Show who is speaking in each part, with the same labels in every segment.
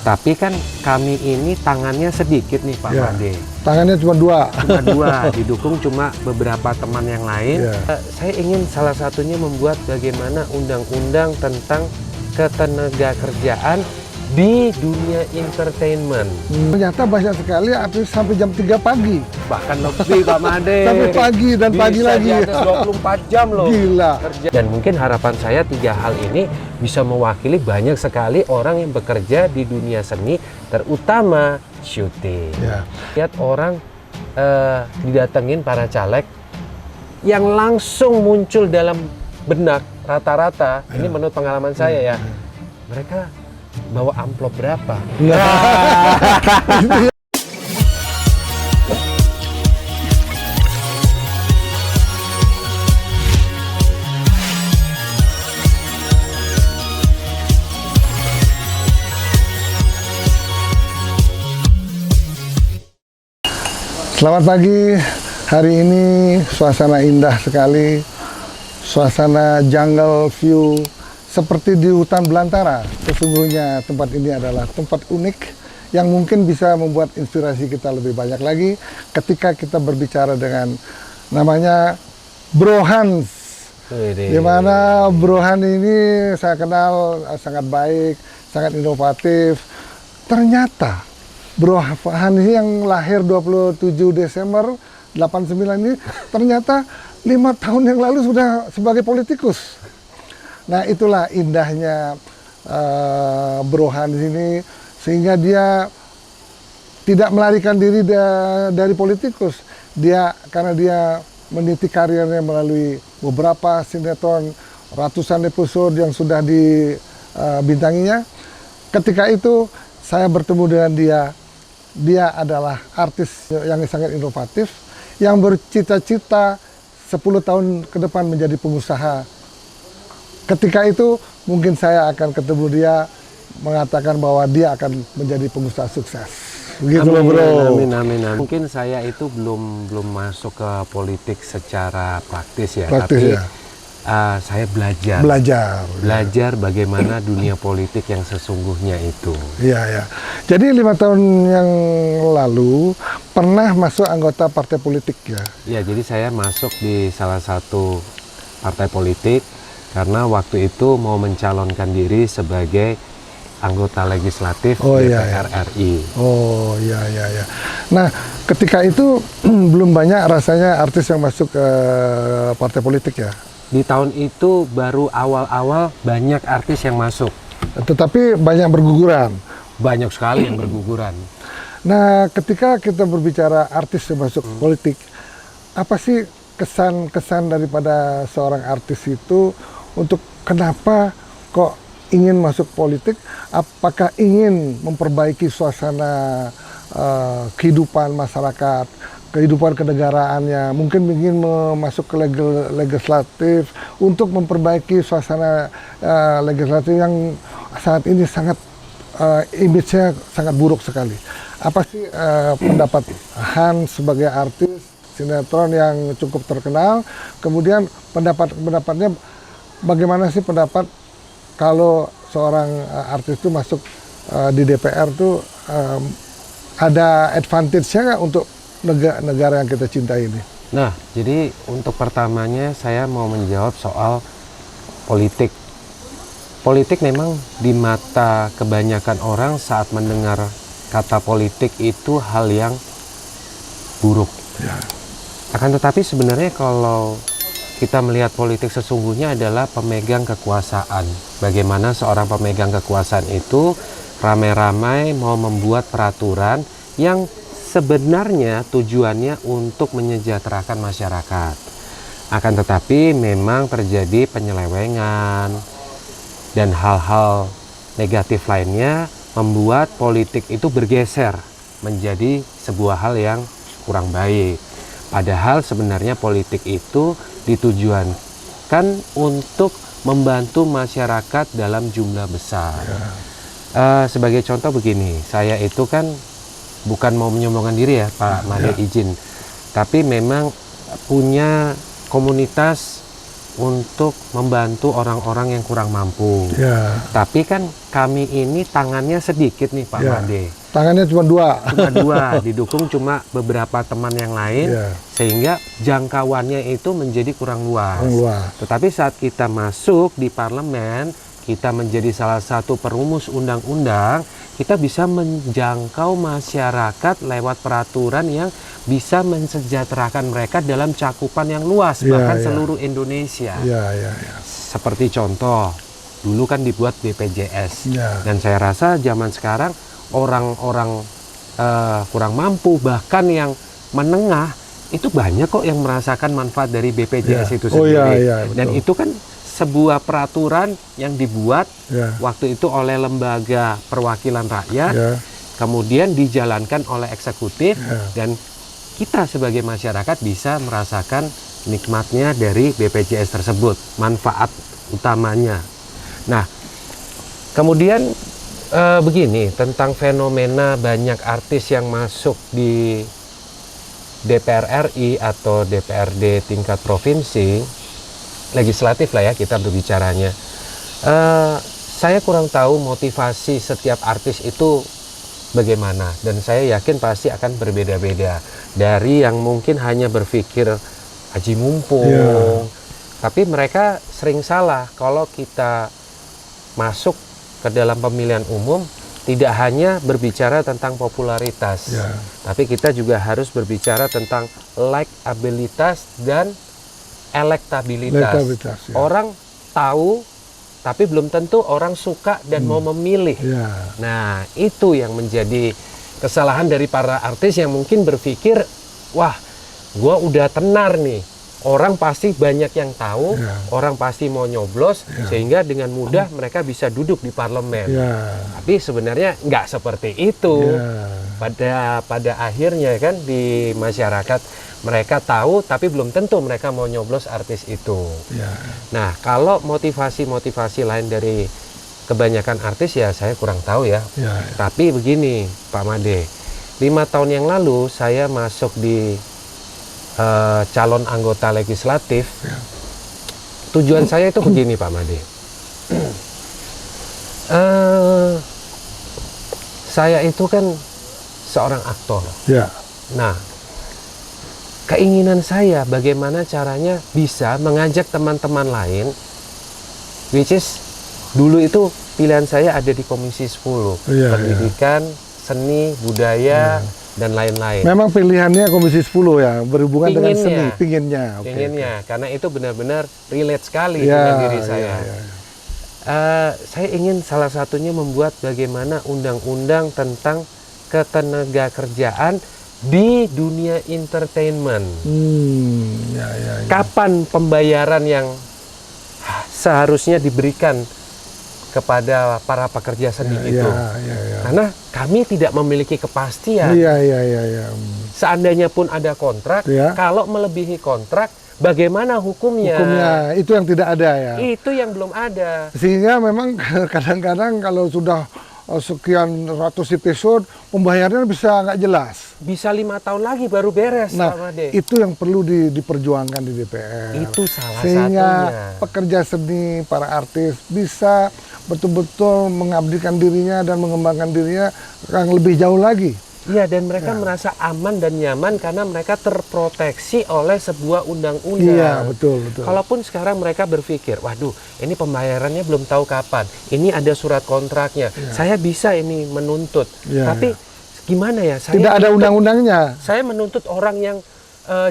Speaker 1: Tapi kan kami ini tangannya sedikit nih Pak Made.
Speaker 2: Tangannya cuma dua.
Speaker 1: Cuma dua, didukung cuma beberapa teman yang lain. Saya ingin salah satunya membuat bagaimana undang-undang tentang ketenagakerjaan di dunia entertainment.
Speaker 2: Ternyata banyak sekali artis sampai jam 3 pagi.
Speaker 1: Bahkan lebih Pak Made.
Speaker 2: Sampai pagi dan pagi lagi.
Speaker 1: Bisa di atas 24 jam loh.
Speaker 2: Gila.
Speaker 1: Kerja. Dan mungkin harapan saya 3 hal ini bisa mewakili banyak sekali orang yang bekerja di dunia seni, terutama syuting. Lihat orang didatengin para caleg yang langsung muncul dalam benak rata-rata. Ini menurut pengalaman saya ya. Mereka bawa amplop berapa?
Speaker 2: Selamat pagi. Hari ini suasana indah sekali. Suasana jungle view seperti di hutan belantara. Sesungguhnya tempat ini adalah tempat unik yang mungkin bisa membuat inspirasi kita lebih banyak lagi ketika kita berbicara dengan namanya Bro Hans. Di mana Bro Hans ini saya kenal sangat baik, sangat inovatif. Ternyata Bro Hans ini yang lahir 27 Desember 89 ini ternyata 5 tahun yang lalu sudah sebagai politikus. Nah, itulah indahnya Bro Hans ini, sehingga dia tidak melarikan diri dari politikus. Karena dia meniti karirnya melalui beberapa sinetron, ratusan episode yang sudah dibintanginya. Ketika itu saya bertemu dengan dia. Dia adalah artis yang sangat inovatif, yang bercita-cita 10 tahun ke depan menjadi pengusaha. Ketika itu mungkin saya akan ketemu dia, mengatakan bahwa dia akan menjadi pengusaha sukses. Begitu loh Bro.
Speaker 1: Amin. Mungkin saya itu belum masuk ke politik secara praktis ya.
Speaker 2: Praktis,
Speaker 1: tapi saya belajar bagaimana dunia politik yang sesungguhnya itu.
Speaker 2: Iya. Jadi 5 tahun yang lalu pernah masuk anggota partai politik ya?
Speaker 1: Ya, jadi saya masuk di salah satu partai politik karena waktu itu mau mencalonkan diri sebagai anggota legislatif DPR RI.
Speaker 2: Oh iya. Nah, ketika itu belum banyak rasanya artis yang masuk ke partai politik ya?
Speaker 1: Di tahun itu baru awal-awal banyak artis yang masuk.
Speaker 2: Tetapi banyak berguguran.
Speaker 1: Banyak sekali yang berguguran.
Speaker 2: Nah, ketika kita berbicara artis yang masuk politik, apa sih kesan-kesan daripada seorang artis itu untuk kenapa kok ingin masuk politik? Apakah ingin memperbaiki suasana kehidupan masyarakat, kehidupan kenegaraannya, mungkin ingin masuk ke legislatif untuk memperbaiki suasana legislatif yang saat ini sangat image-nya sangat buruk sekali. Apa sih pendapat Hans sebagai artis sinetron yang cukup terkenal? Kemudian pendapatnya bagaimana sih pendapat kalau seorang artis itu masuk di DPR tuh ada advantage-nya nggak untuk negara yang kita cintai ini?
Speaker 1: Nah, jadi untuk pertamanya saya mau menjawab soal politik. Politik memang di mata kebanyakan orang saat mendengar kata politik itu hal yang buruk. Akan tetapi sebenarnya kalau kita melihat politik sesungguhnya adalah pemegang kekuasaan. Bagaimana seorang pemegang kekuasaan itu ramai-ramai mau membuat peraturan yang sebenarnya tujuannya untuk menyejahterakan masyarakat. Akan tetapi memang terjadi penyelewengan dan hal-hal negatif lainnya membuat politik itu bergeser menjadi sebuah hal yang kurang baik. Padahal sebenarnya politik itu ditujuankan untuk membantu masyarakat dalam jumlah besar. Sebagai contoh begini, saya itu kan bukan mau menyombongkan diri ya Pak Made izin, tapi memang punya komunitas untuk membantu orang-orang yang kurang mampu. Tapi kan kami ini tangannya sedikit nih Pak
Speaker 2: Ya.
Speaker 1: Made.
Speaker 2: Tangannya cuma 2.
Speaker 1: Cuma 2, didukung cuma beberapa teman yang lain,
Speaker 2: Ya.
Speaker 1: sehingga jangkauannya itu menjadi kurang luas.
Speaker 2: Kurang luas.
Speaker 1: Tetapi saat kita masuk di parlemen, kita menjadi salah satu perumus undang-undang, kita bisa menjangkau masyarakat lewat peraturan yang bisa mensejahterakan mereka dalam cakupan yang luas,
Speaker 2: Ya,
Speaker 1: bahkan
Speaker 2: ya.
Speaker 1: seluruh Indonesia.
Speaker 2: Ya, ya, ya.
Speaker 1: Seperti contoh, dulu kan dibuat BPJS,
Speaker 2: Ya.
Speaker 1: dan saya rasa zaman sekarang orang-orang kurang mampu, bahkan yang menengah, itu banyak kok yang merasakan manfaat dari BPJS
Speaker 2: Ya.
Speaker 1: itu
Speaker 2: Oh,
Speaker 1: sendiri.
Speaker 2: ya, ya, betul.
Speaker 1: Dan itu kan sebuah peraturan yang dibuat
Speaker 2: Ya.
Speaker 1: waktu itu oleh lembaga perwakilan rakyat,
Speaker 2: Ya.
Speaker 1: kemudian dijalankan oleh eksekutif,
Speaker 2: Ya.
Speaker 1: dan kita sebagai masyarakat bisa merasakan nikmatnya dari BPJS tersebut, manfaat utamanya. Nah, kemudian begini, tentang fenomena banyak artis yang masuk di DPR RI atau DPRD tingkat provinsi, legislatif lah ya kita berbicaranya. Saya kurang tahu motivasi setiap artis itu bagaimana, dan saya yakin pasti akan berbeda-beda. Dari yang mungkin hanya berpikir haji mumpung,
Speaker 2: Ya.
Speaker 1: tapi mereka sering salah kalau kita masuk ke dalam pemilihan umum tidak hanya berbicara tentang popularitas,
Speaker 2: Ya.
Speaker 1: tapi kita juga harus berbicara tentang likabilitas dan elektabilitas.
Speaker 2: Elektabilitas, ya.
Speaker 1: Orang tahu, tapi belum tentu orang suka dan mau memilih.
Speaker 2: Ya.
Speaker 1: Nah, itu yang menjadi kesalahan dari para artis yang mungkin berpikir, wah, gua udah tenar nih. Orang pasti banyak yang tahu,
Speaker 2: Ya.
Speaker 1: orang pasti mau nyoblos,
Speaker 2: Ya.
Speaker 1: sehingga dengan mudah mereka bisa duduk di parlemen.
Speaker 2: Ya.
Speaker 1: Tapi sebenarnya nggak seperti itu.
Speaker 2: Ya.
Speaker 1: Pada akhirnya kan di masyarakat mereka tahu, tapi belum tentu mereka mau nyoblos artis itu.
Speaker 2: Ya.
Speaker 1: Nah, kalau motivasi-motivasi lain dari kebanyakan artis ya saya kurang tahu ya.
Speaker 2: Ya.
Speaker 1: Tapi begini, Pak Made, 5 tahun yang lalu saya masuk di calon anggota legislatif.
Speaker 2: Ya.
Speaker 1: Tujuan saya itu begini, Pak Made. Saya itu kan seorang aktor.
Speaker 2: Ya.
Speaker 1: Nah, keinginan saya bagaimana caranya bisa mengajak teman-teman lain, which is dulu itu pilihan saya ada di Komisi 10,
Speaker 2: Iya,
Speaker 1: pendidikan, seni, budaya, dan lain-lain.
Speaker 2: Memang pilihannya Komisi 10 ya, berhubungan dengan
Speaker 1: Pinginnya.
Speaker 2: seni, pinginnya. Oke,
Speaker 1: Pengennya, karena itu benar-benar relate sekali
Speaker 2: Ya,
Speaker 1: dengan diri
Speaker 2: ya,
Speaker 1: saya.
Speaker 2: ya, ya.
Speaker 1: Saya ingin salah satunya membuat bagaimana undang-undang tentang ketenagakerjaan di dunia entertainment.
Speaker 2: Ya, ya, ya.
Speaker 1: Kapan pembayaran yang seharusnya diberikan kepada para pekerja seni
Speaker 2: Ya,
Speaker 1: itu?
Speaker 2: ya, ya, ya.
Speaker 1: Karena kami tidak memiliki kepastian.
Speaker 2: Iya, iya, iya, iya.
Speaker 1: Seandainya pun ada kontrak,
Speaker 2: Ya.
Speaker 1: kalau melebihi kontrak, bagaimana hukumnya?
Speaker 2: Hukumnya itu yang tidak ada ya.
Speaker 1: Itu yang belum ada.
Speaker 2: Sehingga memang kadang-kadang kalau sudah sekian ratus episode, pembayarannya bisa nggak jelas.
Speaker 1: Bisa 5 tahun lagi baru beres, Pak
Speaker 2: Nah,
Speaker 1: Made.
Speaker 2: itu yang perlu diperjuangkan di DPR.
Speaker 1: Itu salah
Speaker 2: Sehingga
Speaker 1: satunya.
Speaker 2: pekerja seni, para artis bisa betul-betul mengabdikan dirinya dan mengembangkan dirinya yang lebih jauh lagi.
Speaker 1: Iya, dan mereka merasa aman dan nyaman karena mereka terproteksi oleh sebuah undang-undang.
Speaker 2: Iya, betul, betul.
Speaker 1: Kalaupun sekarang mereka berpikir, waduh, ini pembayarannya belum tahu kapan, ini ada surat kontraknya, saya bisa ini menuntut.
Speaker 2: Iya,
Speaker 1: Tapi gimana ya? Saya
Speaker 2: tidak ada
Speaker 1: menuntut-
Speaker 2: undang-undangnya.
Speaker 1: Saya menuntut orang yang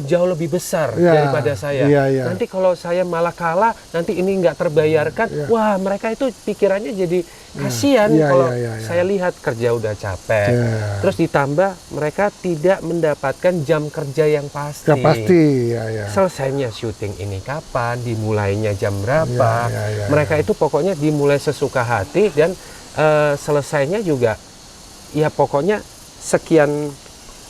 Speaker 1: jauh lebih besar
Speaker 2: Iya,
Speaker 1: daripada saya.
Speaker 2: iya, iya.
Speaker 1: Nanti kalau saya malah kalah, nanti ini nggak terbayarkan.
Speaker 2: Iya.
Speaker 1: Wah, mereka itu pikirannya jadi kasihan
Speaker 2: Iya,
Speaker 1: kalau
Speaker 2: iya, iya.
Speaker 1: saya lihat kerja udah capek.
Speaker 2: Iya.
Speaker 1: Terus ditambah mereka tidak mendapatkan jam kerja yang pasti.
Speaker 2: Ya pasti, ya, ya.
Speaker 1: Selesainya syuting ini kapan, dimulainya jam berapa.
Speaker 2: Iya, iya, iya,
Speaker 1: Mereka itu pokoknya dimulai sesuka hati dan selesainya juga ya pokoknya sekian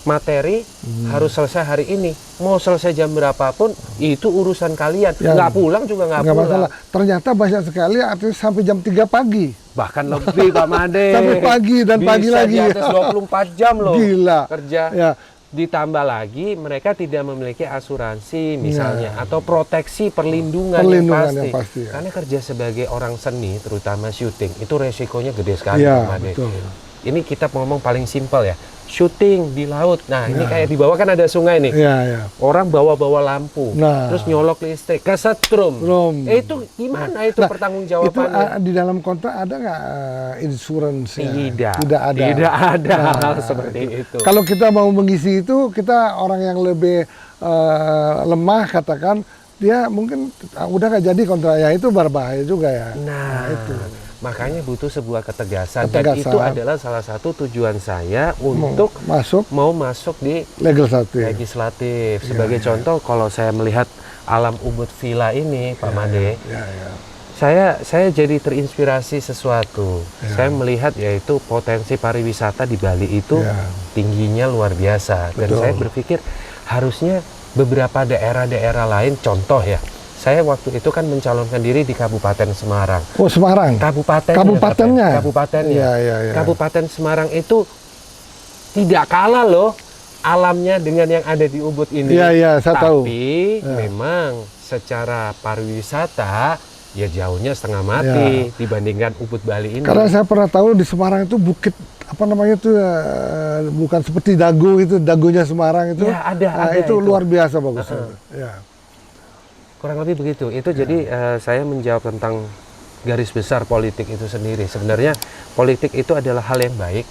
Speaker 1: materi harus selesai hari ini. Mau selesai jam berapapun itu urusan kalian.
Speaker 2: Ya.
Speaker 1: Nggak pulang juga nggak
Speaker 2: Nggak
Speaker 1: pulang.
Speaker 2: masalah. Ternyata banyak sekali artis sampai jam 3 pagi.
Speaker 1: Bahkan lebih, Pak Made.
Speaker 2: Sampai pagi dan
Speaker 1: Bisa
Speaker 2: pagi lagi.
Speaker 1: di atas 24 jam loh
Speaker 2: Gila.
Speaker 1: kerja.
Speaker 2: Ya,
Speaker 1: ditambah lagi mereka tidak memiliki asuransi misalnya atau proteksi perlindungan yang pasti.
Speaker 2: Ya.
Speaker 1: Karena kerja sebagai orang seni, terutama syuting, itu resikonya gede sekali,
Speaker 2: Ya,
Speaker 1: Pak Made.
Speaker 2: betul.
Speaker 1: Ini kita ngomong paling simpel ya, syuting di laut. Nah, ini kayak di bawah kan ada sungai nih.
Speaker 2: Ya.
Speaker 1: Orang bawa-bawa lampu,
Speaker 2: Nah.
Speaker 1: terus nyolok listrik, kesetrum. Itu gimana itu pertanggungjawabannya?
Speaker 2: Itu di dalam kontrak ada nggak insurance?
Speaker 1: Tidak
Speaker 2: ada.
Speaker 1: Tidak ada
Speaker 2: Nah,
Speaker 1: hal seperti itu.
Speaker 2: Kalau kita mau mengisi itu, kita orang yang lebih lemah katakan, dia mungkin udah nggak jadi kontrak, ya itu berbahaya juga ya.
Speaker 1: Nah,
Speaker 2: itu.
Speaker 1: Makanya butuh sebuah ketegasan. Dan itu adalah salah satu tujuan saya untuk mau masuk di legislatif. Sebagai contoh, kalau saya melihat alam Ubud Villa ini, Pak Made, saya jadi terinspirasi sesuatu. Saya melihat yaitu potensi pariwisata di Bali itu tingginya luar biasa. Dan saya berpikir harusnya beberapa daerah-daerah lain, contoh ya, saya waktu itu kan mencalonkan diri di Kabupaten Semarang.
Speaker 2: Oh, Semarang?
Speaker 1: Kabupatennya.
Speaker 2: Ya.
Speaker 1: Kabupaten Semarang itu tidak kalah loh alamnya dengan yang ada di Ubud ini.
Speaker 2: Iya, saya tahu.
Speaker 1: Tapi memang secara pariwisata ya jauhnya setengah mati dibandingkan Ubud Bali ini.
Speaker 2: Karena saya pernah tahu di Semarang itu bukit apa namanya itu bukan seperti dago itu, dagonya Semarang itu.
Speaker 1: Ya, ada
Speaker 2: itu luar biasa bagus. Ya.
Speaker 1: Kurang lebih begitu. Itu jadi saya menjawab tentang garis besar politik itu sendiri. Sebenarnya politik itu adalah hal yang baik,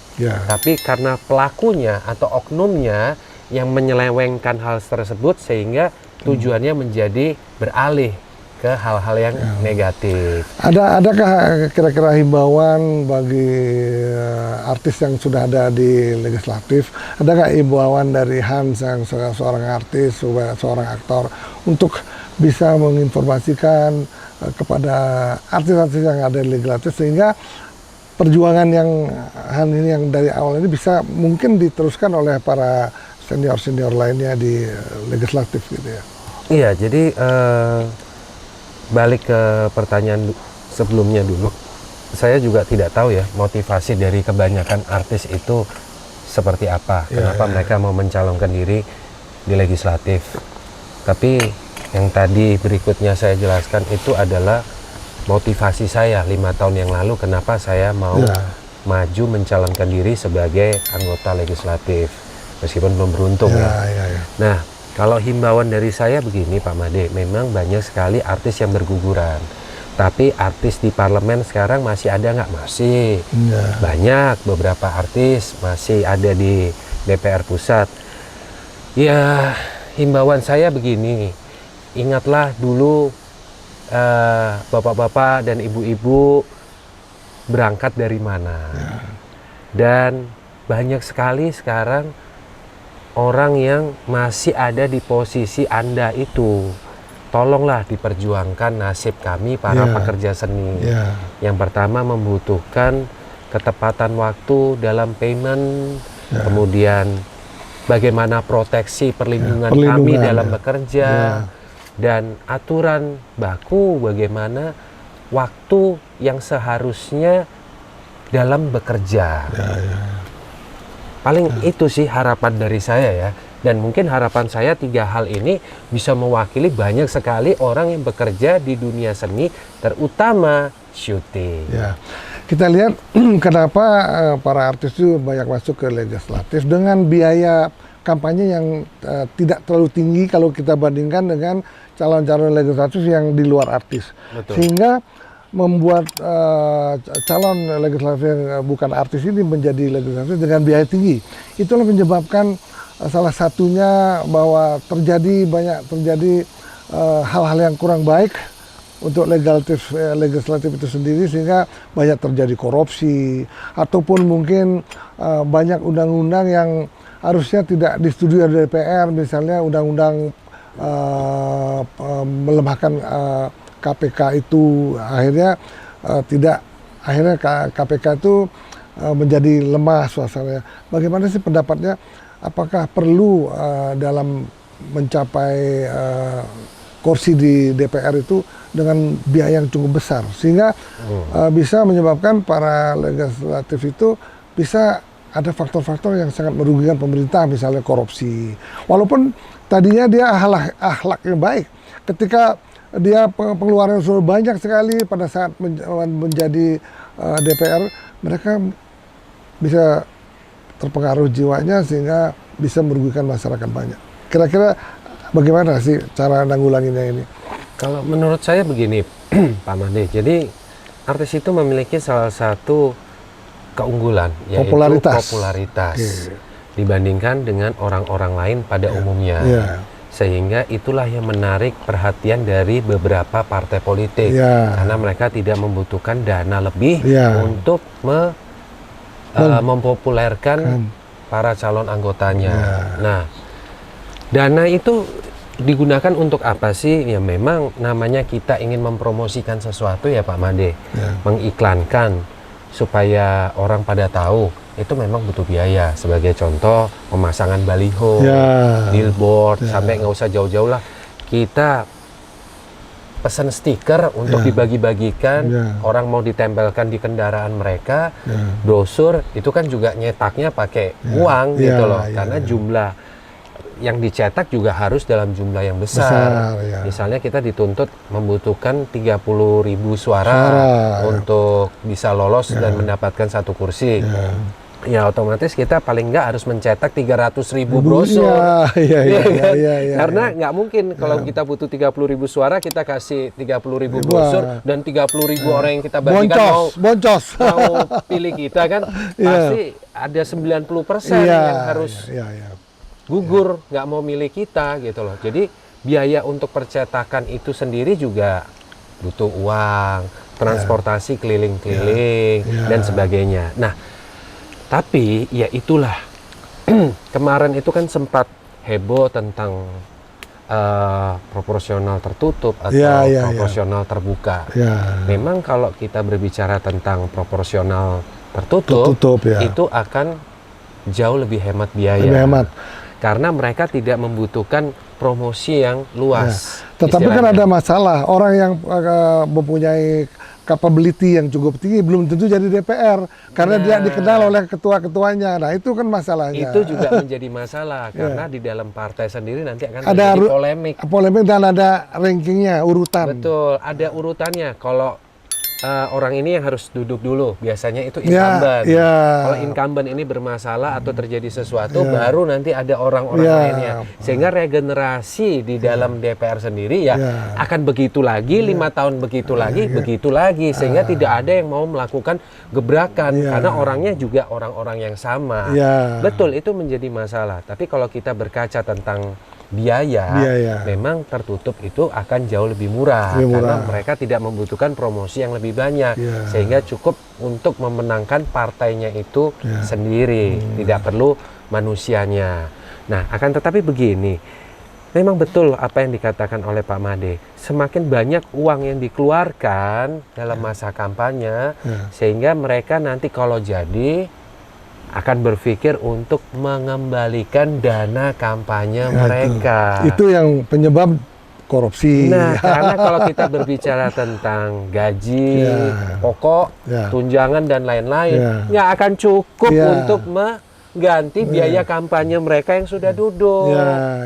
Speaker 1: tapi karena pelakunya atau oknumnya yang menyelewengkan hal tersebut sehingga tujuannya menjadi beralih ke hal-hal yang negatif.
Speaker 2: Adakah kira-kira himbauan bagi artis yang sudah ada di legislatif? Adakah himbauan dari Hans yang seorang artis, seorang aktor untuk bisa menginformasikan kepada artis-artis yang ada di legislatif sehingga perjuangan yang Han ini yang dari awal ini bisa mungkin diteruskan oleh para senior-senior lainnya di legislatif gitu ya?
Speaker 1: Iya, jadi balik ke pertanyaan sebelumnya dulu, saya juga tidak tahu ya motivasi dari kebanyakan artis itu seperti apa, kenapa mereka mau mencalonkan diri di legislatif. Tapi yang tadi berikutnya saya jelaskan itu adalah motivasi saya 5 tahun yang lalu kenapa saya mau maju mencalonkan diri sebagai anggota legislatif, meskipun belum beruntung ya. Nah, kalau himbauan dari saya begini Pak Made, memang banyak sekali artis yang berguguran. Tapi artis di parlemen sekarang masih ada nggak? Masih. Banyak, beberapa artis masih ada di DPR pusat. Ya, himbauan saya begini. Ingatlah dulu bapak-bapak dan ibu-ibu berangkat dari mana. Dan banyak sekali sekarang orang yang masih ada di posisi Anda itu. Tolonglah diperjuangkan nasib kami para pekerja seni. Yang pertama membutuhkan ketepatan waktu dalam payment, kemudian bagaimana proteksi perlindungan kami dalam bekerja, dan aturan baku bagaimana waktu yang seharusnya dalam bekerja. Paling itu sih harapan dari saya ya. Dan mungkin harapan saya 3 hal ini bisa mewakili banyak sekali orang yang bekerja di dunia seni, terutama syuting.
Speaker 2: Kita lihat kenapa para artis itu banyak masuk ke legislatif dengan biaya kampanye yang tidak terlalu tinggi kalau kita bandingkan dengan calon-calon legislatif yang di luar artis. Sehingga membuat calon legislatif yang bukan artis ini menjadi legislatif dengan biaya tinggi. Itulah menyebabkan salah satunya bahwa banyak terjadi hal-hal yang kurang baik untuk legislatif itu sendiri, sehingga banyak terjadi korupsi ataupun mungkin banyak undang-undang yang harusnya tidak disetujui oleh DPR, misalnya undang-undang melemahkan KPK itu akhirnya KPK itu menjadi lemah suasananya. Bagaimana sih pendapatnya? Apakah perlu dalam mencapai kursi di DPR itu dengan biaya yang cukup besar sehingga bisa menyebabkan para legislatif itu bisa ada faktor-faktor yang sangat merugikan pemerintah, misalnya korupsi. Walaupun tadinya dia akhlak yang baik, ketika dia pengeluaran sudah banyak sekali pada saat menjadi DPR, mereka bisa terpengaruh jiwanya sehingga bisa merugikan masyarakat banyak. Kira-kira bagaimana sih cara nanggulanginya ini?
Speaker 1: Kalau menurut saya begini, Pak Made, jadi artis itu memiliki salah satu keunggulan, yaitu popularitas dibandingkan dengan orang-orang lain pada umumnya. Sehingga itulah yang menarik perhatian dari beberapa partai politik, karena mereka tidak membutuhkan dana lebih untuk mempopulerkan para calon anggotanya. Nah, dana itu digunakan untuk apa sih? Ya memang namanya kita ingin mempromosikan sesuatu ya Pak Made, mengiklankan supaya orang pada tahu, itu memang butuh biaya. Sebagai contoh, pemasangan baliho, billboard, sampai nggak usah jauh-jauh lah, kita pesan stiker untuk dibagi-bagikan, orang mau ditempelkan di kendaraan mereka, brosur, itu kan juga nyetaknya pakai uang gitu loh, karena jumlah yang dicetak juga harus dalam jumlah yang besar. Misalnya kita dituntut membutuhkan 30.000 suara untuk bisa lolos dan mendapatkan satu kursi. Ya otomatis kita paling nggak harus mencetak 300.000 brosur. Karena nggak mungkin kalau kita butuh 30.000 suara, kita kasih 30.000 brosur dan 30.000 orang yang kita bagikan mau pilih kita kan, pasti ada 90% yang harus gugur, nggak mau milih kita gitu loh. Jadi biaya untuk percetakan itu sendiri juga butuh uang, transportasi keliling-keliling dan sebagainya. Nah, tapi ya itulah kemarin itu kan sempat heboh tentang proporsional tertutup atau proporsional terbuka. Memang kalau kita berbicara tentang proporsional tertutup itu akan jauh lebih hemat biaya. Karena mereka tidak membutuhkan promosi yang luas.
Speaker 2: Tetapi kan ada masalah, orang yang mempunyai capability yang cukup tinggi belum tentu jadi DPR karena dia dikenal oleh ketua-ketuanya. Nah, itu kan masalahnya.
Speaker 1: Itu juga menjadi masalah karena di dalam partai sendiri nanti akan terjadi polemik.
Speaker 2: Polemik dan ada rankingnya, urutan.
Speaker 1: Betul, ada urutannya. Kalau orang ini yang harus duduk dulu, biasanya itu incumbent. Kalau incumbent ini bermasalah atau terjadi sesuatu, baru nanti ada orang-orang lainnya. Sehingga regenerasi di dalam DPR sendiri akan begitu lagi, 5 tahun begitu lagi, begitu lagi. Sehingga tidak ada yang mau melakukan gebrakan, karena orangnya juga orang-orang yang sama. Betul, itu menjadi masalah. Tapi kalau kita berkaca tentang biaya, memang tertutup itu akan jauh lebih murah, karena mereka tidak membutuhkan promosi yang lebih banyak, sehingga cukup untuk memenangkan partainya itu sendiri, tidak perlu manusianya. Nah, akan tetapi begini, memang betul apa yang dikatakan oleh Pak Made, semakin banyak uang yang dikeluarkan dalam masa kampanye, sehingga mereka nanti kalau jadi akan berpikir untuk mengembalikan dana kampanye mereka.
Speaker 2: Itu yang penyebab korupsi.
Speaker 1: Nah, karena kalau kita berbicara tentang gaji, pokok, tunjangan dan lain-lain, nggak akan cukup untuk mengganti biaya kampanye mereka yang sudah duduk.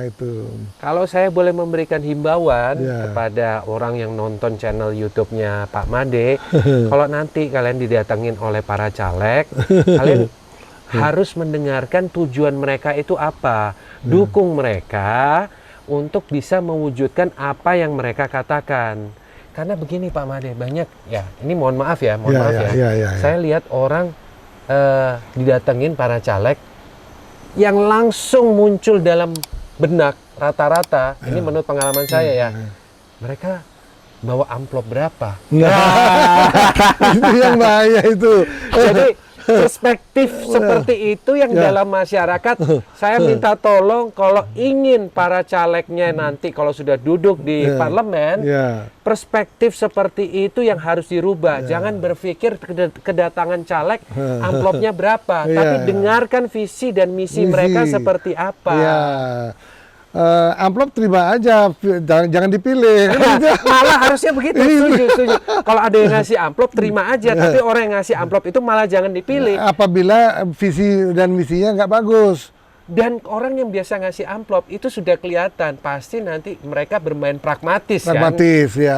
Speaker 2: Itu.
Speaker 1: Kalau saya boleh memberikan himbauan kepada orang yang nonton channel YouTube-nya Pak Made, kalau nanti kalian didatengin oleh para caleg, kalian harus mendengarkan tujuan mereka itu apa, dukung mereka untuk bisa mewujudkan apa yang mereka katakan. Karena begini Pak Made, banyak ini mohon maaf ya, saya lihat orang didatengin para caleg yang langsung muncul dalam benak rata-rata, ini menurut pengalaman saya mereka bawa amplop berapa?
Speaker 2: Itu yang bahaya itu.
Speaker 1: Jadi perspektif seperti itu yang dalam masyarakat, saya minta tolong kalau ingin para calegnya nanti kalau sudah duduk di parlemen, perspektif seperti itu yang harus dirubah. Jangan berpikir kedatangan caleg amplopnya berapa, tapi dengarkan visi dan misi mereka seperti apa.
Speaker 2: amplop terima aja, jangan dipilih.
Speaker 1: Malah harusnya begitu, setuju. Kalau ada yang ngasih amplop terima aja, tapi orang yang ngasih amplop itu malah jangan dipilih.
Speaker 2: Apabila visi dan misinya nggak bagus.
Speaker 1: Dan orang yang biasa ngasih amplop itu sudah kelihatan pasti nanti mereka bermain pragmatis,
Speaker 2: Pragmatis
Speaker 1: kan?
Speaker 2: ya,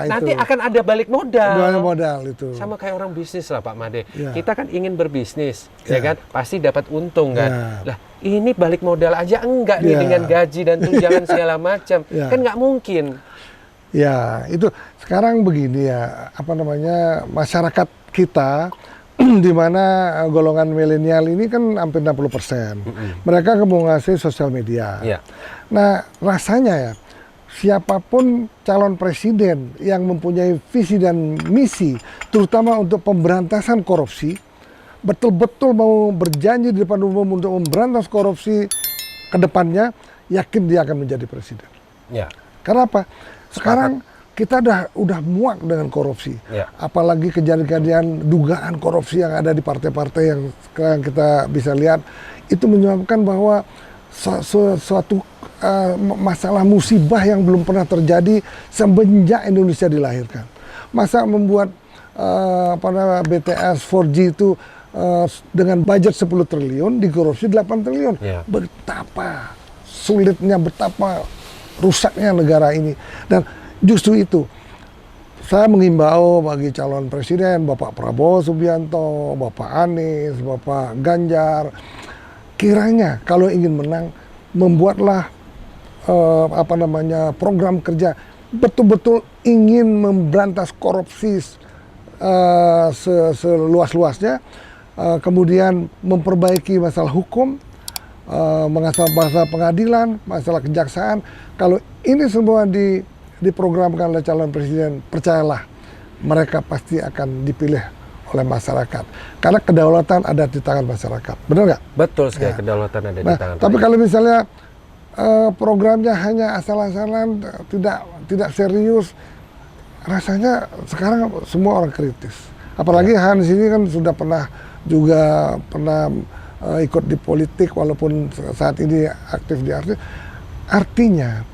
Speaker 1: Nanti
Speaker 2: itu.
Speaker 1: akan ada balik modal.
Speaker 2: Modal itu.
Speaker 1: Sama kayak orang bisnis lah Pak Made.
Speaker 2: Ya.
Speaker 1: Kita kan ingin berbisnis,
Speaker 2: Ya.
Speaker 1: ya kan? Pasti dapat untung kan.
Speaker 2: Ya.
Speaker 1: Lah, ini balik modal aja enggak nih
Speaker 2: Ya.
Speaker 1: dengan gaji dan tunjangan segala macam.
Speaker 2: Ya.
Speaker 1: Kan nggak mungkin.
Speaker 2: Ya, itu sekarang begini ya, apa namanya, masyarakat kita di mana golongan milenial ini kan hampir 60%. Mereka mau ngasih sosial media.
Speaker 1: Ya.
Speaker 2: Nah, rasanya ya, siapapun calon presiden yang mempunyai visi dan misi, terutama untuk pemberantasan korupsi, betul-betul mau berjanji di depan umum untuk memberantas korupsi ke depannya, yakin dia akan menjadi presiden.
Speaker 1: Ya.
Speaker 2: Karena apa? Sekarang kita udah muak dengan korupsi.
Speaker 1: Ya.
Speaker 2: Apalagi kejadian-kejadian dugaan korupsi yang ada di partai-partai yang sekarang kita bisa lihat, itu menyebabkan bahwa suatu masalah musibah yang belum pernah terjadi semenjak Indonesia dilahirkan. Masa membuat BTS 4G itu dengan budget 10 triliun dikorupsi 8 triliun.
Speaker 1: Ya.
Speaker 2: Betapa sulitnya, betapa rusaknya negara ini. Dan justru itu, saya menghimbau bagi calon presiden, Bapak Prabowo Subianto, Bapak Anies, Bapak Ganjar, kiranya kalau ingin menang, membuatlah program kerja betul-betul ingin memberantas korupsi seluas-luasnya, kemudian memperbaiki masalah hukum, masalah pengadilan, masalah kejaksaan. Kalau ini semua diprogramkan oleh calon presiden, percayalah mereka pasti akan dipilih oleh masyarakat. Karena kedaulatan ada di tangan masyarakat. Benar nggak?
Speaker 1: Betul sekali,
Speaker 2: Ya.
Speaker 1: kedaulatan ada di
Speaker 2: Nah,
Speaker 1: tangan
Speaker 2: tapi
Speaker 1: rakyat.
Speaker 2: kalau misalnya programnya hanya asal-asalan, tidak serius, rasanya sekarang semua orang kritis. Apalagi Hans ini kan sudah pernah ikut di politik, walaupun saat ini aktif di artis. Artinya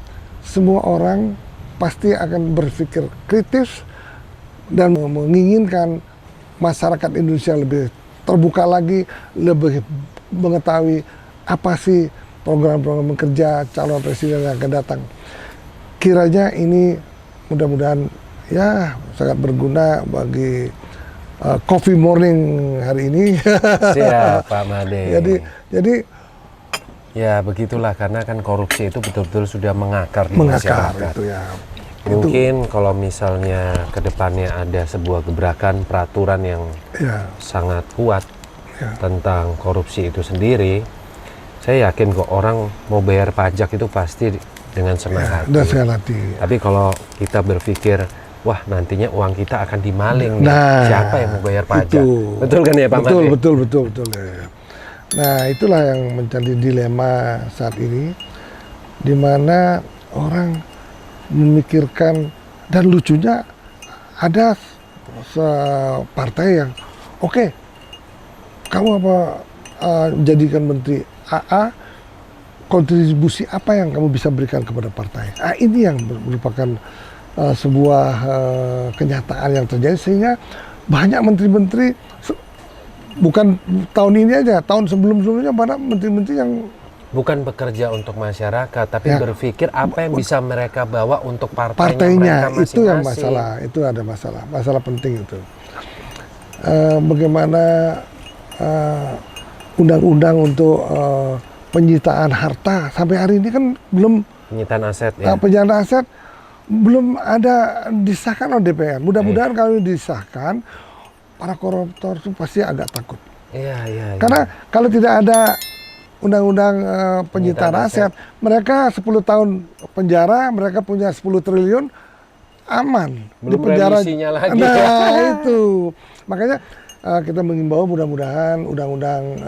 Speaker 2: semua orang pasti akan berpikir kritis dan menginginkan masyarakat Indonesia lebih terbuka lagi, lebih mengetahui apa sih program-program kerja calon presiden yang akan datang. Kiranya ini mudah-mudahan ya sangat berguna bagi coffee morning hari ini.
Speaker 1: Siap Pak Made.
Speaker 2: Jadi
Speaker 1: ya begitulah, karena kan korupsi itu betul-betul sudah mengakar di
Speaker 2: mengakar
Speaker 1: masyarakat.
Speaker 2: itu ya.
Speaker 1: Mungkin kalau misalnya ke depannya ada sebuah gebrakan peraturan yang
Speaker 2: Ya,
Speaker 1: sangat kuat
Speaker 2: ya.
Speaker 1: tentang korupsi itu sendiri, saya yakin kok orang mau bayar pajak itu pasti dengan senang
Speaker 2: Ya,
Speaker 1: hati.
Speaker 2: dan sekali hati.
Speaker 1: Tapi kalau kita berpikir, wah nantinya uang kita akan dimaling nih,
Speaker 2: Nah,
Speaker 1: siapa yang mau bayar pajak?
Speaker 2: itu.
Speaker 1: Betul kan ya Pak
Speaker 2: Betul,
Speaker 1: Made?
Speaker 2: betul. Ya. Nah, itulah yang menjadi dilema saat ini, di mana orang memikirkan, dan lucunya ada partai yang oke, kamu jadikan menteri AA, kontribusi apa yang kamu bisa berikan kepada partai. Ini yang merupakan sebuah kenyataan yang terjadi, sehingga banyak menteri-menteri, bukan tahun ini aja, tahun sebelum-sebelumnya banyak menteri-menteri yang
Speaker 1: Bukan bekerja untuk masyarakat, tapi
Speaker 2: Ya.
Speaker 1: berpikir apa yang bisa mereka bawa untuk partainya
Speaker 2: partainya,
Speaker 1: mereka
Speaker 2: itu yang
Speaker 1: masing-masing.
Speaker 2: masalah, itu ada masalah penting itu. Bagaimana undang-undang untuk penyitaan harta sampai hari ini kan belum,
Speaker 1: Penyitaan aset ya.
Speaker 2: penyitaan aset belum ada disahkan oleh DPR. Mudah-mudahan kalau disahkan, para koruptor itu pasti agak takut.
Speaker 1: Iya.
Speaker 2: Karena kalau tidak ada undang-undang penyitaan aset, mereka 10 tahun penjara, mereka punya 10 triliun, aman.
Speaker 1: Belum
Speaker 2: di penjara.
Speaker 1: remisinya lagi.
Speaker 2: Nah, itu. Makanya kita mengimbau mudah-mudahan undang-undang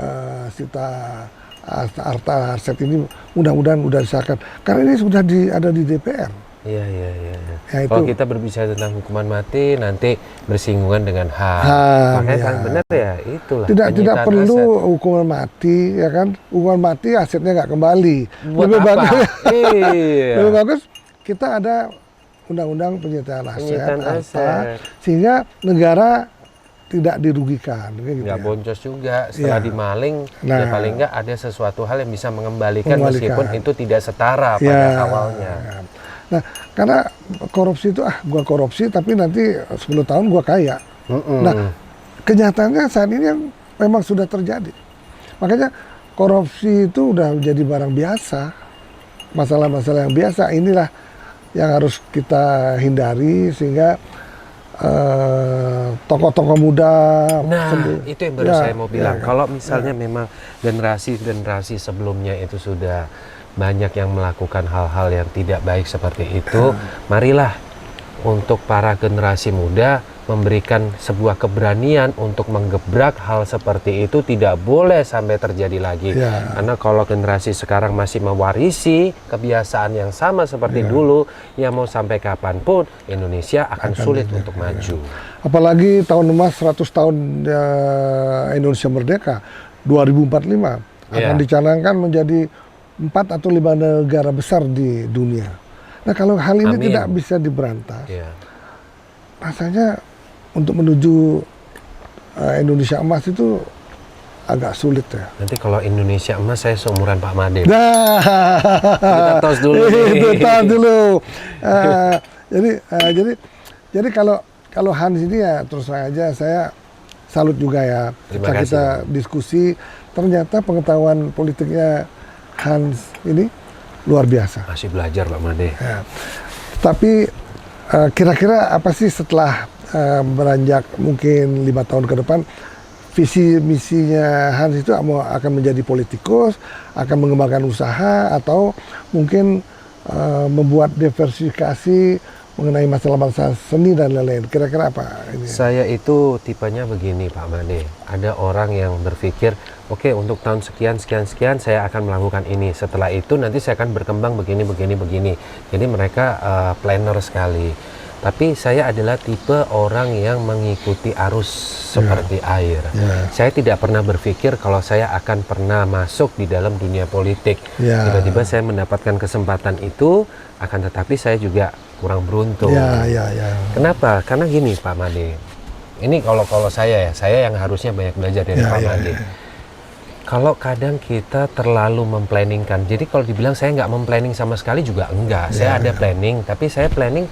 Speaker 2: harta aset ini mudah-mudahan sudah disahkan. Karena ini sudah ada di DPR.
Speaker 1: Iya, iya, iya.
Speaker 2: Ya,
Speaker 1: Kalau
Speaker 2: itu
Speaker 1: kita berbicara tentang hukuman mati, nanti bersinggungan dengan HAM.
Speaker 2: HAM,
Speaker 1: Makanya
Speaker 2: ya.
Speaker 1: paling benar ya itulah
Speaker 2: tidak
Speaker 1: penyitaan
Speaker 2: perlu
Speaker 1: aset.
Speaker 2: hukuman mati, ya kan? Hukuman mati asetnya nggak kembali.
Speaker 1: Buat
Speaker 2: Lebih
Speaker 1: apa?
Speaker 2: bagus,
Speaker 1: Iya.
Speaker 2: lebih bagus kita ada undang-undang penyitaan aset,
Speaker 1: Penyitaan
Speaker 2: apa,
Speaker 1: aset.
Speaker 2: sehingga negara tidak dirugikan. Kayak gitu
Speaker 1: Nggak
Speaker 2: ya.
Speaker 1: boncos juga setelah
Speaker 2: Iya.
Speaker 1: dimaling,
Speaker 2: Nah.
Speaker 1: ya paling nggak ada sesuatu hal yang bisa mengembalikan
Speaker 2: Mengembalikan.
Speaker 1: meskipun itu tidak setara pada
Speaker 2: Ya.
Speaker 1: awalnya.
Speaker 2: Nah, karena korupsi itu gua korupsi tapi nanti 10 tahun gua kaya. Nah, kenyataannya saat ini yang memang sudah terjadi. Makanya korupsi itu udah menjadi barang biasa. Masalah-masalah yang biasa inilah yang harus kita hindari sehingga tokoh-tokoh muda.
Speaker 1: Nah, itu yang baru
Speaker 2: Ya,
Speaker 1: saya mau bilang.
Speaker 2: ya,
Speaker 1: Kalau misalnya memang generasi-generasi sebelumnya itu sudah banyak yang melakukan hal-hal yang tidak baik seperti itu, marilah untuk para generasi muda memberikan sebuah keberanian untuk menggebrak hal seperti itu, tidak boleh sampai terjadi lagi.
Speaker 2: Ya.
Speaker 1: Karena kalau generasi sekarang masih mewarisi kebiasaan yang sama seperti dulu, ya mau sampai kapanpun Indonesia akan sulit untuk maju.
Speaker 2: Apalagi tahun emas 100 tahun Indonesia Merdeka 2045 akan
Speaker 1: Ya.
Speaker 2: dicanangkan menjadi 4 atau 5 negara besar di dunia. Nah, kalau hal ini
Speaker 1: Amin.
Speaker 2: tidak bisa diberantas,
Speaker 1: Ya.
Speaker 2: rasanya untuk menuju Indonesia emas itu agak sulit ya.
Speaker 1: Nanti kalau Indonesia emas saya seumuran Pak Made.
Speaker 2: Nah,
Speaker 1: Kita tos dulu nih.
Speaker 2: itu tos dulu. Jadi kalau Hans ini ya terus terang aja saya salut juga ya.
Speaker 1: Terima
Speaker 2: Ketika
Speaker 1: kasih,
Speaker 2: kita diskusi, ternyata pengetahuan politiknya Hans ini luar biasa.
Speaker 1: Masih belajar Pak Made.
Speaker 2: Ya. Tapi kira-kira apa sih setelah beranjak mungkin 5 tahun ke depan, visi misinya Hans itu akan menjadi politikus, akan mengembangkan usaha, atau mungkin membuat diversifikasi mengenai masalah-masalah seni dan lain-lain. Kira-kira apa ini?
Speaker 1: Saya itu tipenya begini Pak Made. Ada orang yang berpikir, oke, untuk tahun sekian saya akan melakukan ini. Setelah itu nanti saya akan berkembang begini. Jadi mereka planner sekali. Tapi saya adalah tipe orang yang mengikuti arus seperti air. Saya tidak pernah berpikir kalau saya akan pernah masuk di dalam dunia politik. Tiba-tiba saya mendapatkan kesempatan itu, akan tetapi saya juga kurang beruntung.
Speaker 2: Ya.
Speaker 1: Kenapa? Karena gini Pak Made. Ini kalau saya yang harusnya banyak belajar dari Pak Made. Kalau kadang kita terlalu memplanningkan. Jadi kalau dibilang saya nggak memplanning sama sekali juga enggak. Saya ada planning, tapi saya planning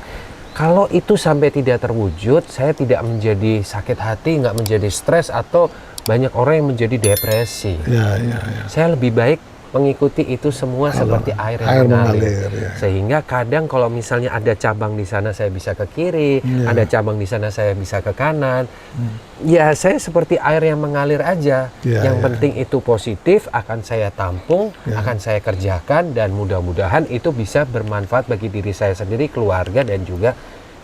Speaker 1: kalau itu sampai tidak terwujud, saya tidak menjadi sakit hati, nggak menjadi stres, atau banyak orang yang menjadi depresi. Saya lebih baik mengikuti itu semua seperti air yang mengalir. Sehingga kadang kalau misalnya ada cabang di sana saya bisa ke kiri, ada cabang di sana saya bisa ke kanan. Ya saya seperti air yang mengalir aja. Yang penting itu positif, akan saya tampung, akan saya kerjakan, dan mudah-mudahan itu bisa bermanfaat bagi diri saya sendiri, keluarga, dan juga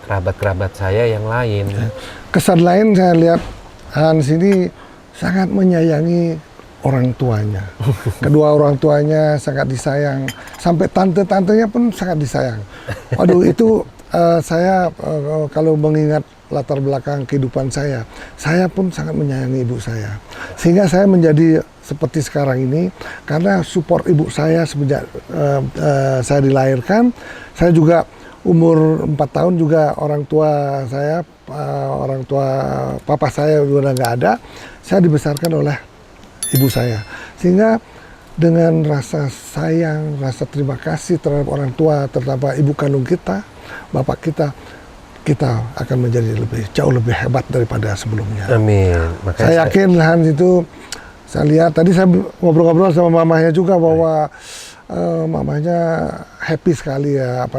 Speaker 1: kerabat-kerabat saya yang lain.
Speaker 2: Kesan lain saya lihat Hans ini sangat menyayangi orang tuanya. Kedua orang tuanya sangat disayang. Sampai tante-tantenya pun sangat disayang. Waduh, itu saya kalau mengingat latar belakang kehidupan saya pun sangat menyayangi ibu saya. Sehingga saya menjadi seperti sekarang ini karena support ibu saya semenjak saya dilahirkan. Saya juga umur 4 tahun juga orang tua saya, orang tua papa saya udah nggak ada. Saya dibesarkan oleh ibu saya, sehingga dengan rasa sayang, rasa terima kasih terhadap orang tua, terutama ibu kandung kita, bapak kita akan menjadi jauh lebih hebat daripada sebelumnya.
Speaker 1: Amin. Makanya
Speaker 2: Saya yakin Hans itu, saya lihat tadi saya ngobrol-ngobrol sama mamahnya juga bahwa mamanya happy sekali ya,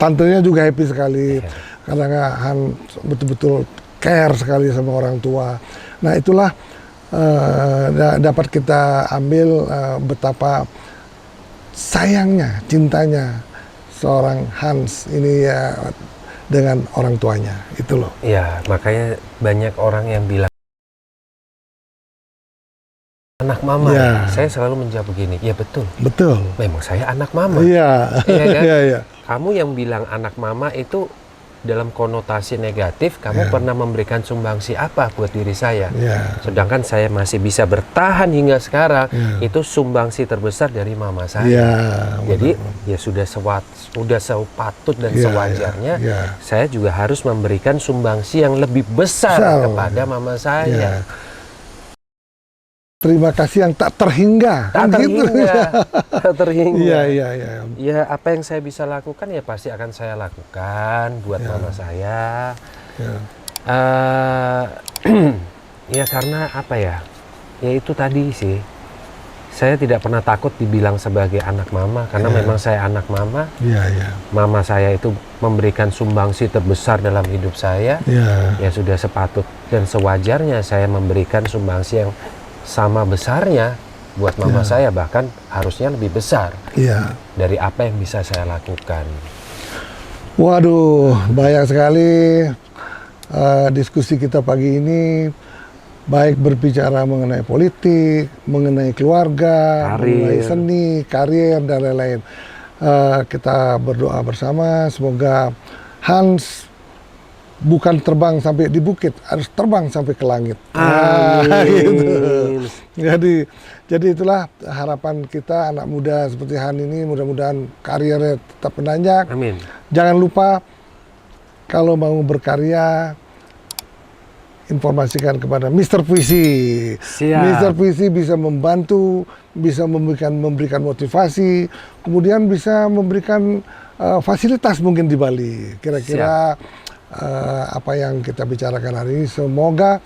Speaker 2: tantenya juga happy sekali karena Hans betul-betul care sekali sama orang tua. Nah itulah dapat kita ambil betapa sayangnya, cintanya seorang Hans ini ya dengan orang tuanya, itu loh.
Speaker 1: Ya, makanya banyak orang yang bilang anak mama. Saya selalu menjawab begini, ya betul.
Speaker 2: Betul.
Speaker 1: Memang saya anak mama.
Speaker 2: Iya.
Speaker 1: Iya kan?
Speaker 2: Iya.
Speaker 1: kamu yang bilang anak mama itu dalam konotasi negatif, kamu pernah memberikan sumbangsi apa buat diri saya? Sedangkan saya masih bisa bertahan hingga sekarang, itu sumbangsi terbesar dari mama saya. Jadi ya sudah sepatut dan sewajarnya, saya juga harus memberikan sumbangsi yang lebih besar kepada mama saya.
Speaker 2: Terima kasih yang tak terhingga.
Speaker 1: Tak terhingga.
Speaker 2: Iya.
Speaker 1: Ya apa yang saya bisa lakukan ya pasti akan saya lakukan buat mama saya. Ya karena apa ya? Ya itu tadi sih. Saya tidak pernah takut dibilang sebagai anak mama karena memang saya anak mama. Mama saya itu memberikan sumbangsi terbesar dalam hidup saya. Ya sudah sepatut dan sewajarnya saya memberikan sumbangsi yang sama besarnya buat mama saya, bahkan harusnya lebih besar dari apa yang bisa saya lakukan.
Speaker 2: Waduh, banyak sekali diskusi kita pagi ini, baik berbicara mengenai politik, mengenai keluarga, mengenai seni, karir, dan lain-lain. Kita berdoa bersama, semoga Hans bukan terbang sampai di bukit, harus terbang sampai ke langit. Gitu. Jadi itulah harapan kita anak muda seperti Han ini, mudah-mudahan karirnya tetap menanjak.
Speaker 1: Amin.
Speaker 2: Jangan lupa kalau mau berkarya, informasikan kepada Mr. Puisi. Mr. Puisi bisa membantu, bisa memberikan motivasi, kemudian bisa memberikan fasilitas mungkin di Bali. Kira-kira apa yang kita bicarakan hari ini semoga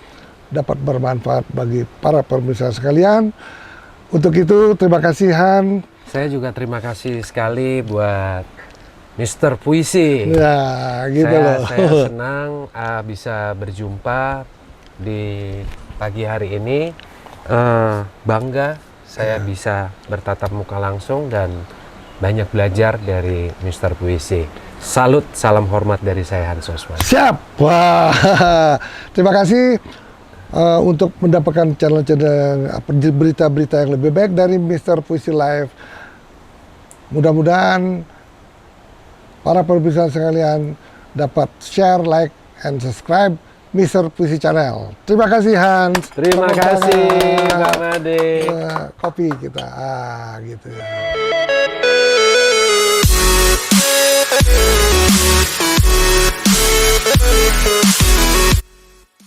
Speaker 2: dapat bermanfaat bagi para pemirsa sekalian. Untuk itu terima kasih Han.
Speaker 1: Saya juga terima kasih sekali buat Mr. Puisi.
Speaker 2: Ya, gitu loh.
Speaker 1: Saya senang bisa berjumpa di pagi hari ini. Bangga saya bisa bertatap muka langsung dan banyak belajar dari Mr. Puisi. Salut, salam hormat dari saya Hans Osman.
Speaker 2: Siap. Wah, terima kasih untuk mendapatkan channel-channel berita-berita yang lebih baik dari Mr. Puisi Live. Mudah-mudahan para pemirsa sekalian dapat share, like, and subscribe Mr. Puisi Channel. Terima kasih Hans.
Speaker 1: Terima kasih Bang Ade.
Speaker 2: Kopi kita, gitu ya.